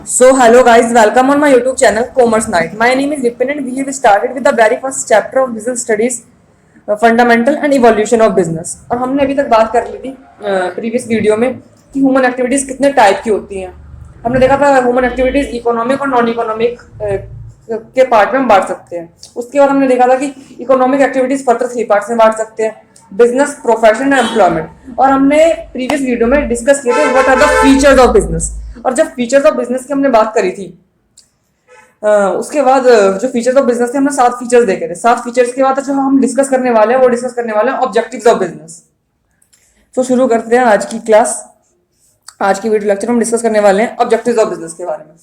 So hello guys, welcome on my YouTube channel Commerce Night. My name is Vipin and we have started with the very first chapter of Business Studies, Fundamental and Evolution of Business. और हमने अभी तक बात कर ली थी previous video में कि human activities कितने टाइप की होती हैं। हमने देखा था ह्यूमन एक्टिविटीज इकोनॉमिक और नॉन इकोनॉमिक के पार्ट में हम बांट सकते हैं। उसके बाद हमने देखा था कि इकोनॉमिक एक्टिविटीज फर्दर 3 पार्ट्स में बांट सकते हैं, बिजनेस, प्रोफेशन एंड एम्प्लॉयमेंट। और हमने प्रीवियस वीडियो में डिस्कस किए थे what are the features of business. और जब फीचर्स ऑफ बिजनेस की हमने बात करी थी उसके बाद जो फीचर्स ऑफ बिजनेस थे हमने 7 फीचर्स देखे थे। 7 फीचर्स के बाद जो हम डिस्कस करने वाले हैं वो डिस्कस करने वाले हैं ऑब्जेक्टिव्स ऑफ बिजनेस। तो शुरू करते हैं आज की क्लास। आज की वीडियो लेक्चर हम डिस्कस करने वाले हैं ऑब्जेक्टिव्स ऑफ बिजनेस के बारे में।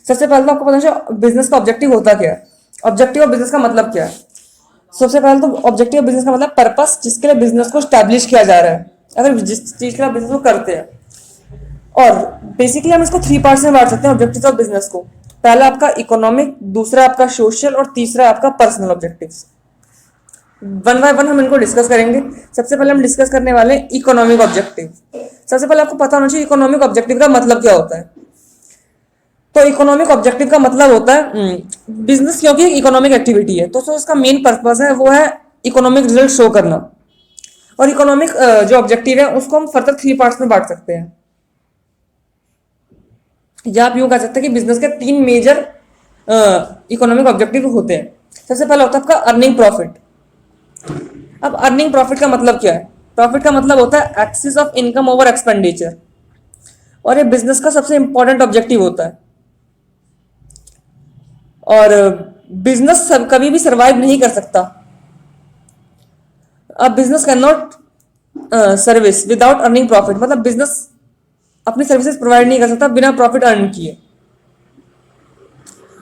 सबसे पहले तो आपको पता है बिजनेस का ऑब्जेक्टिव होता क्या है, ऑब्जेक्टिव ऑफ बिजनेस का मतलब क्या है। सबसे पहले तो ऑब्जेक्टिव ऑफ बिजनेस का मतलब पर्पस जिसके लिए बिजनेस को स्टैब्लिश किया जा रहा है, अगर जिस चीज के लिए बिजनेस को करते हैं। और बेसिकली हम इसको 3 पार्ट्स में बांट सकते हैं ऑब्जेक्टिव्स ऑफ बिजनेस को। पहला आपका इकोनॉमिक, दूसरा आपका सोशल और तीसरा आपका personal objectives. One by one हम इनको डिस्कस करेंगे। सबसे पहले हम डिस्कस करने वाले हैं इकोनॉमिक ऑब्जेक्टिव। सबसे पहले आपको पता होना चाहिए इकोनॉमिक ऑब्जेक्टिव का मतलब क्या होता है। तो इकोनॉमिक ऑब्जेक्टिव का मतलब होता है बिजनेस क्योंकि इकोनॉमिक एक्टिविटी है तो इसका मेन पर्पस है वो है इकोनॉमिक रिजल्ट शो करना। और इकोनॉमिक जो ऑब्जेक्टिव है उसको हम फर्दर 3 पार्ट्स में बांट सकते हैं। या आप यूं कह सकते हैं कि बिजनेस के 3 मेजर इकोनॉमिक ऑब्जेक्टिव होते हैं। सबसे पहला होता है आपका अर्निंग प्रॉफिट। अब अर्निंग प्रॉफिट का मतलब क्या है? प्रॉफिट का मतलब होता है axis of income over expenditure, और ये बिजनेस का सबसे इंपॉर्टेंट ऑब्जेक्टिव होता है। और बिजनेस कभी भी सरवाइव नहीं कर सकता। अब business can not service without earning profit, मतलब बिजनेस अपनी सर्विसेज प्रोवाइड नहीं कर सकता बिना प्रॉफिट अर्न किए।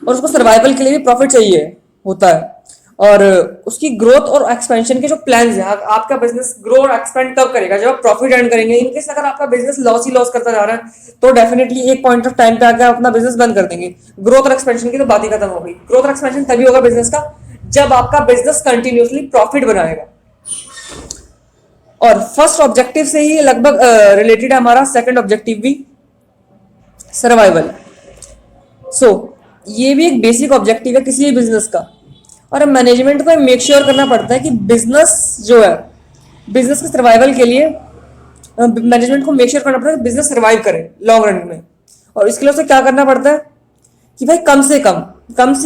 और उसको सर्वाइवल के लिए भी प्रॉफिट चाहिए होता है। और उसकी ग्रोथ और एक्सपेंशन के जो प्लान्स हैं, आपका बिजनेस ग्रो और एक्सपेंड कब करेगा? जब आप प्रॉफिट अर्न करेंगे। इनकेस अगर आपका बिजनेस लॉस ही लॉस करता जा रहा है तो डेफिनेटली एक पॉइंट ऑफ टाइम पे आकर अपना बिजनेस बंद कर देंगे। ग्रोथ और एक्सपेंशन की तो बात ही खत्म हो गई। ग्रोथ और एक्सपेंशन तभी होगा बिजनेस का जब आपका बिजनेस कंटिन्यूसली प्रॉफिट बनाएगा। और फर्स्ट ऑब्जेक्टिव से ही लगभग रिलेटेड है हमारा सेकंड ऑब्जेक्टिव भी, सर्वाइवल। सो ये भी एक बेसिक ऑब्जेक्टिव है किसी भी बिजनेस का। और मैनेजमेंट को मेक श्योर करना पड़ता है कि बिजनेस जो है, बिजनेस के सर्वाइवल के लिए मैनेजमेंट को मेक श्योर करना पड़ता है कि बिजनेस सर्वाइव करे लॉन्ग रन में। और इसके लिए उसे क्या करना पड़ता है कि भाई कम से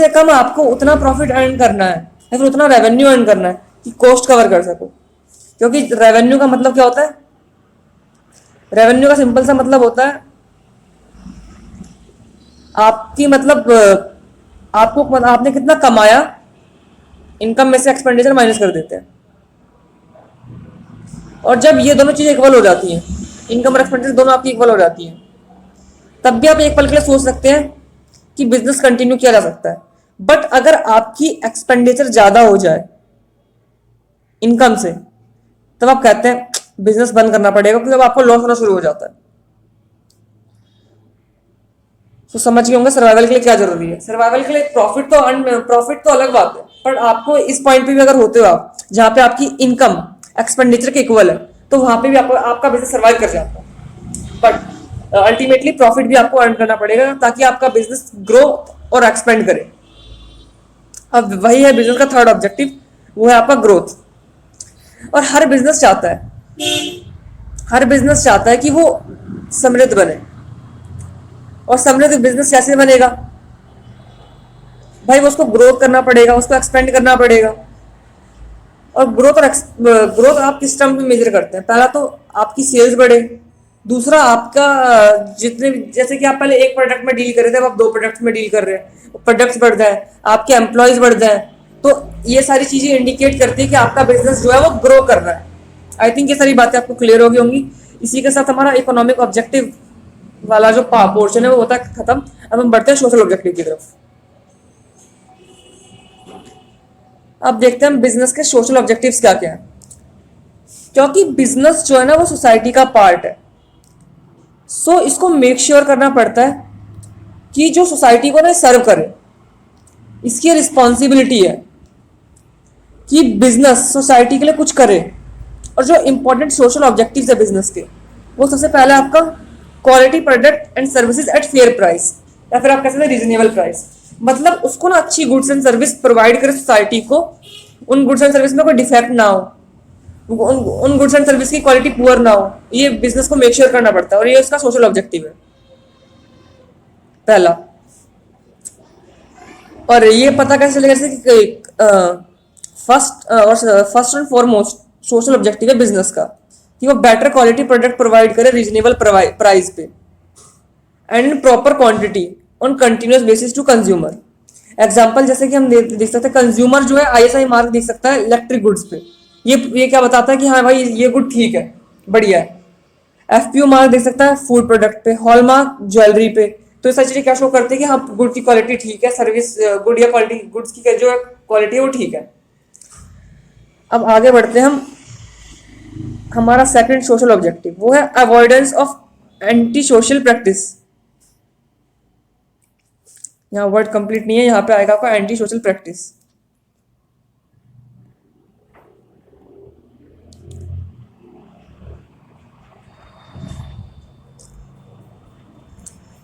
कम आपको उतना प्रॉफिट अर्न करना है या फिर उतना रेवेन्यू अर्न करना है कि कॉस्ट कवर कर सको। क्योंकि रेवेन्यू का मतलब क्या होता है? रेवेन्यू का सिंपल सा मतलब होता है आपकी मतलब आपने कितना कमाया, इनकम में से एक्सपेंडिचर माइनस कर देते हैं। और जब ये दोनों चीजें इक्वल हो जाती हैं, इनकम और एक्सपेंडिचर दोनों आपकी इक्वल हो जाती हैं, तब भी आप एक पल के लिए सोच सकते हैं कि बिजनेस कंटिन्यू किया जा सकता है। बट अगर आपकी एक्सपेंडिचर ज्यादा हो जाए इनकम से, तब आप कहते हैं बिजनेस बंद करना पड़ेगा, क्योंकि अब आपको लॉस होना शुरू हो जाता है। तो समझ गए होंगे सर्वाइवल के लिए क्या जरूरी है। सर्वाइवल के लिए प्रॉफिट तो अलग बात है, पर आपको इस पॉइंट पे भी अगर होते हो आप जहां पे आपकी इनकम एक्सपेंडिचर के इक्वल है, तो वहां पे भी आपका बिजनेस सर्वाइव कर जाता है। बट अल्टीमेटली प्रॉफिट भी आपको अर्न करना पड़ेगा ताकि आपका बिजनेस ग्रो और एक्सपेंड करे। अब वही है बिजनेस का थर्ड ऑब्जेक्टिव, वो है आपका ग्रोथ। और हर बिजनेस चाहता है कि वो समृद्ध बने। और समृद्ध बिजनेस कैसे बनेगा भाई? वो उसको ग्रोथ करना पड़ेगा, उसको एक्सपेंड करना पड़ेगा। और ग्रोथ आप किस टर्म में मेजर करते हैं? पहला तो आपकी सेल्स बढ़े, दूसरा आपका जैसे कि आप पहले एक प्रोडक्ट में डील कर रहे थे, अब आप 2 प्रोडक्ट्स में डील कर रहे हैं, प्रोडक्ट्स बढ़ जाए, आपके एम्प्लॉयज बढ़ जाए, तो ये सारी चीजें इंडिकेट करती है कि आपका बिजनेस जो है वो ग्रो कर रहा है। आई थिंक ये सारी बातें आपको क्लियर होंगी। इसी के साथ हमारा इकोनॉमिक ऑब्जेक्टिव वाला जो पोर्शन है वो होता है खत्म। अब हम बढ़ते हैं सोशल ऑब्जेक्टिव की तरफ। अब देखते हैं बिजनेस के सोशल ऑब्जेक्टिव्स क्या क्या है। क्योंकि बिजनेस जो है ना वो सोसाइटी का पार्ट है, सो इसको मेक श्योर करना पड़ता है कि जो सोसाइटी को ना सर्व करे, इसकी रिस्पॉन्सिबिलिटी है कि बिजनेस सोसाइटी के लिए कुछ करे। और जो इंपॉर्टेंट सोशल ऑब्जेक्टिव्स है बिजनेस के, वो सबसे पहले आपका quality product and services at fair price. या फिर आप कह सकते हैं रीजनेबल प्राइस। मतलब उसको ना अच्छी गुड्स एंड सर्विस प्रोवाइड करे सोसाइटी को, उन गुड्स एंड सर्विस में कोई डिफेक्ट ना हो, उन गुड्स एंड सर्विस की क्वालिटी पुअर ना हो, ये बिजनेस को मेक श्योर करना पड़ता है और ये उसका सोशल ऑब्जेक्टिव है पहला। और ये पता कैसे चलेगा जैसे कि first and foremost social objective है बिजनेस का कि वो बेटर क्वालिटी प्रोडक्ट प्रोवाइड करे रीजनेबल प्राइस पे and in proper quantity on continuous basis to consumer. Example जैसे कि हम देख सकते हैं, कंज्यूमर जो है आईएसआई मार्क देख सकता है इलेक्ट्रिक गुड्स पे, ये क्या बताता है कि हाँ भाई ये गुड ठीक है, बढ़िया है। एफपीओ मार्क देख सकता है फूड प्रोडक्ट पे, हॉल मार्क ज्वेलरी पे। तो ये सारी चीजें क्या शो करती है कि हाँ गुड की क्वालिटी ठीक है, सर्विस गुड या क्वालिटी गुड्स की जो क्वालिटी है वो ठीक है। अब आगे बढ़ते हैं हम, हमारा सेकंड सोशल ऑब्जेक्टिव वो है avoidance of anti social practice. यहाँ वर्ड कंप्लीट नहीं है, यहाँ पे आएगा आपका एंटी सोशल प्रैक्टिस।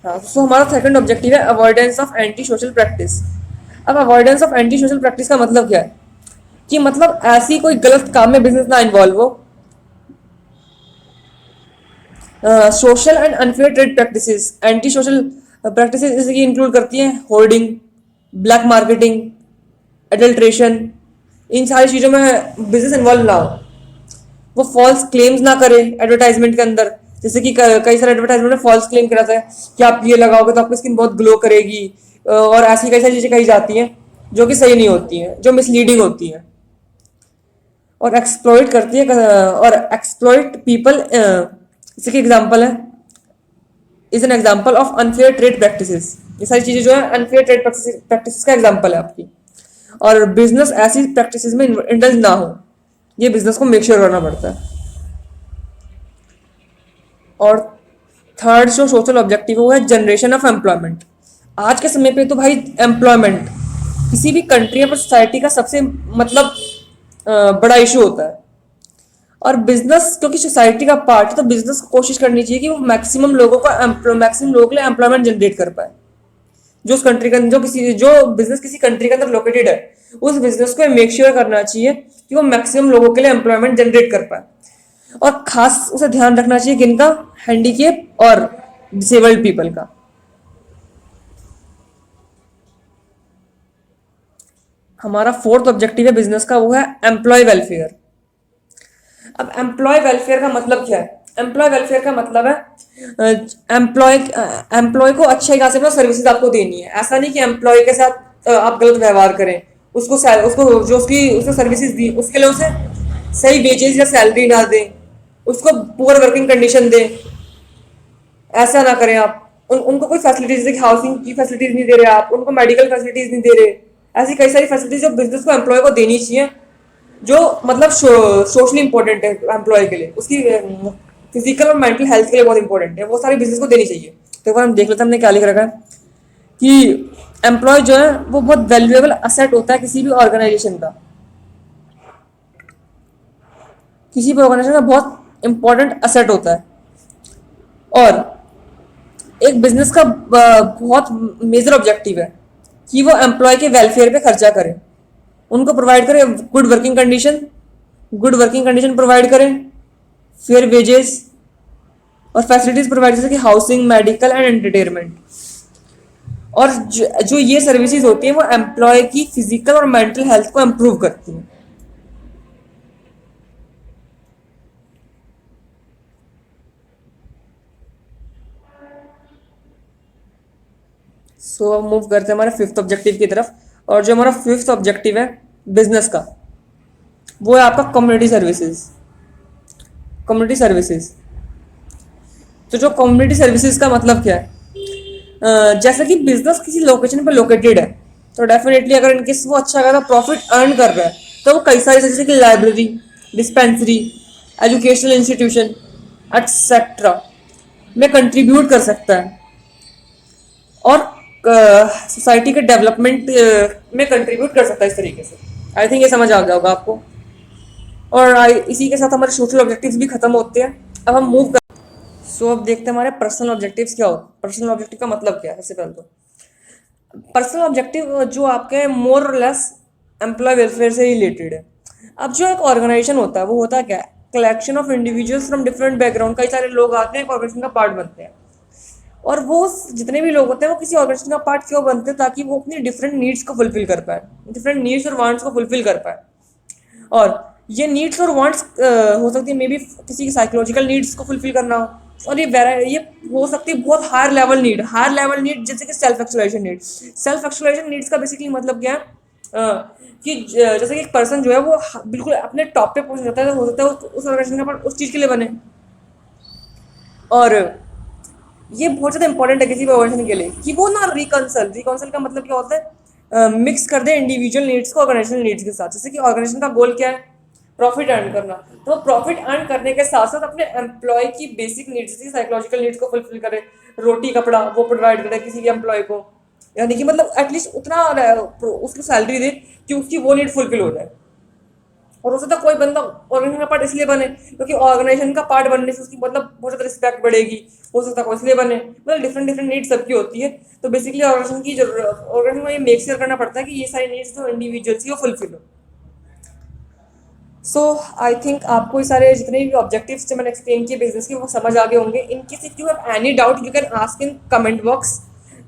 हाँ, तो हमारा सेकंड ऑब्जेक्टिव है avoidance of anti social practice. अब avoidance of anti social practice का मतलब क्या है कि मतलब ऐसी कोई गलत काम में बिजनेस ना इन्वॉल्व हो। Social and unfair trade practices, anti social practices जैसे कि इंक्लूड करती हैं होर्डिंग, ब्लैक मार्केटिंग, एडल्ट्रेशन। इन सारी चीज़ों में बिजनेस इन्वॉल्व ना हो। वो फॉल्स क्लेम्स ना करे एडवर्टाइजमेंट के अंदर, जैसे कि कई सारे एडवर्टाइजमेंट में फॉल्स क्लेम कराता है कि आप ये लगाओगे तो आपकी स्किन बहुत ग्लो करेगी, और ऐसी कई सारी चीज़ें कही जाती हैं जो कि सही नहीं होती हैं, जो मिसलीडिंग होती हैं और एक्सप्लॉइट करती है और एक्सप्लॉइट पीपल। जैसे कि एग्जाम्पल है is an example of unfair trade practices. ये सारी चीज़ें जो है अनफेयर ट्रेड प्रैक्टिसेस का एग्जाम्पल है आपकी। और बिजनेस ऐसी प्रैक्टिसेस में इंडल्ज ना हो, ये बिजनेस को मेक श्योर करना पड़ता है। और थर्ड जो सोशल ऑब्जेक्टिव है वो है जनरेशन ऑफ एम्प्लॉयमेंट। आज के समय पे तो भाई एम्प्लॉयमेंट किसी भी कंट्री या सोसाइटी का सबसे मतलब बड़ा इशू होता है। और बिजनेस क्योंकि सोसाइटी का पार्ट है तो बिजनेस को कोशिश करनी चाहिए कि वो मैक्सिमम लोगों के लिए एम्प्लॉयमेंट जनरेट कर पाए। जो उस कंट्री का जो बिजनेस किसी कंट्री के अंदर लोकेटेड है, उस बिजनेस को मेक श्योर करना चाहिए कि वो मैक्सिमम लोगों के लिए एम्प्लॉयमेंट जनरेट कर पाए। और खास उसे ध्यान रखना चाहिए किनका, हैंडीकेप और डिसेबल्ड पीपल का। हमारा फोर्थ ऑब्जेक्टिव है बिजनेस का वो है एम्प्लॉय वेलफेयर। अब एम्प्लॉय वेलफेयर का मतलब क्या है? एम्प्लॉय वेलफेयर का मतलब है एम्प्लॉय को अच्छे खासे अपना सर्विसेज आपको देनी है। ऐसा नहीं कि एम्प्लॉय के साथ आप गलत व्यवहार करें, उसको जो उसको सर्विसेज दी उसके लिए उसे सही वेजेस या सैलरी ना दें, उसको पुअर वर्किंग कंडीशन दें, ऐसा ना करें आप। उनको कोई फैसिलिटीज, जैसे हाउसिंग की फैसिलिटीज नहीं दे रहे आप, उनको मेडिकल फैसिलिटीज नहीं दे रहे। ऐसी कई सारी फैसिलिटीज जो बिजनेस को एम्प्लॉय को देनी चाहिए, जो मतलब सोशली इंपॉर्टेंट है एम्प्लॉय के लिए, उसकी फिजिकल और मेंटल हेल्थ के लिए बहुत इंपॉर्टेंट है, वो सारी बिजनेस को देनी चाहिए। तो एक बार हम देख लेते हैं हमने क्या लिख रखा है कि एम्प्लॉय जो है वो बहुत वैल्यूएबल असेट होता है किसी भी ऑर्गेनाइजेशन का, किसी भी ऑर्गेनाइजेशन का बहुत इंपॉर्टेंट असेट होता है। और एक बिजनेस का बहुत मेजर ऑब्जेक्टिव है कि वो एम्प्लॉय के वेलफेयर पे खर्चा करे, उनको प्रोवाइड करें गुड वर्किंग कंडीशन प्रोवाइड करें, फेयर वेजेस और फैसिलिटीज प्रोवाइड जैसे कि हाउसिंग, मेडिकल एंड एंटरटेनमेंट। और जो ये सर्विसेज होती हैं वो एम्प्लॉय की फिजिकल और मेंटल हेल्थ को इम्प्रूव करती हैं। सो अब मूव करते हैं हमारे फिफ्थ ऑब्जेक्टिव की तरफ। और जो हमारा फिफ्थ ऑब्जेक्टिव है बिजनेस का वो है आपका कम्युनिटी सर्विसेज। कम्युनिटी सर्विसेज, तो जो कम्युनिटी सर्विसेज का मतलब क्या है, जैसे कि बिजनेस किसी लोकेशन पर लोकेटेड है तो डेफिनेटली अगर इनकेस वो अच्छा खासा प्रॉफिट अर्न कर रहा है तो वो कई सारी जैसे कि library, dispensary, educational institution etcetera में कंट्रीब्यूट कर सकता है और सोसाइटी के डेवलपमेंट में कंट्रीब्यूट कर सकता है इस तरीके से। आई थिंक ये समझ आ गया होगा आपको। और इसी के साथ हमारे सोशल ऑब्जेक्टिव्स भी खत्म होते हैं। अब हम मूव कर सो अब देखते हैं हमारे पर्सनल ऑब्जेक्टिव्स क्या होते हैं। पर्सनल ऑब्जेक्टिव का मतलब क्या है। सबसे पहले तो पर्सनल ऑब्जेक्टिव जो आपके मोर और लेस एम्प्लॉय वेलफेयर से रिलेटेड है। अब जो एक ऑर्गेनाइजेशन होता है वो होता है क्या, collection of individuals from different background. कई सारे लोग आते हैं एक ऑर्गेनाइजेशन का पार्ट बनते हैं, और वो जितने भी लोग होते हैं वो किसी ऑर्गेनाइजेशन का पार्ट क्यों बनते हैं, ताकि वो अपनी डिफरेंट नीड्स को फुलफिल कर पाए, डिफरेंट नीड्स और वांट्स को फुलफिल कर पाए। और ये नीड्स और वांट्स हो सकती है मे बी किसी की साइकोलॉजिकल नीड्स को फुलफिल करना हो, और ये हो सकती है बहुत हायर लेवल नीड जैसे कि self exploration need. Self exploration needs का बेसिकली मतलब क्या है, कि जैसे कि एक पर्सन जो है वो बिल्कुल अपने टॉप पे पहुंच जाता है, तो हो सकता है उस ऑर्गेनाइजेशन का उस चीज़ के लिए बने। और ये बहुत ज़्यादा इंपॉर्टेंट है किसी भी ऑर्गेनाइजेशन के लिए कि वो ना रिकॉन्सल का मतलब क्या होता है, मिक्स कर दे इंडिविजुअल नीड्स को ऑर्गेनाइजेशनल नीड्स के साथ। जैसे कि ऑर्गेनाइजेशन का गोल क्या है, प्रॉफिट अर्न करना, तो प्रॉफिट अर्न करने के साथ साथ अपने एम्प्लॉय की बेसिक नीड्स जैसे साइकोलॉजिकल नीड्स को फुलफिल करे, रोटी कपड़ा वो प्रोवाइड करे किसी भी एम्प्लॉय को, यानी कि मतलब एटलीस्ट उतना उसको सैलरी दे कि उसकी वो नीड फुलफिल हो जाए। और हो सकता है कोई बंदा ऑर्गेनाइजेशन का पार्ट इसलिए बने क्योंकि ऑर्गेनाइजेशन का पार्ट बनने से उसकी मतलब बहुत ज़्यादा रिस्पेक्ट बढ़ेगी। हो सकता है कोई इसलिए बने, मतलब डिफरेंट डिफरेंट नीड्स सबकी होती है। तो बेसिकली ऑर्गेनाइजेशन की जरूरत, ऑर्गेनाइजेशन को ये मेक श्योर करना पड़ता है कि ये सारी नीड्स जो इंडिविजुअल्स की वो फुलफिल हो। सो आई थिंक आपको ये सारे जितने भी ऑब्जेक्टिव्स जो मैंने एक्सप्लेन किए बिजनेस के वो समझ आ गए होंगे। In case if you have any doubt you can ask in comment box,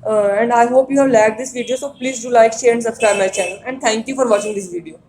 and I hope you have liked this video, so please do like, share and subscribe my channel, and thank you for watching this video.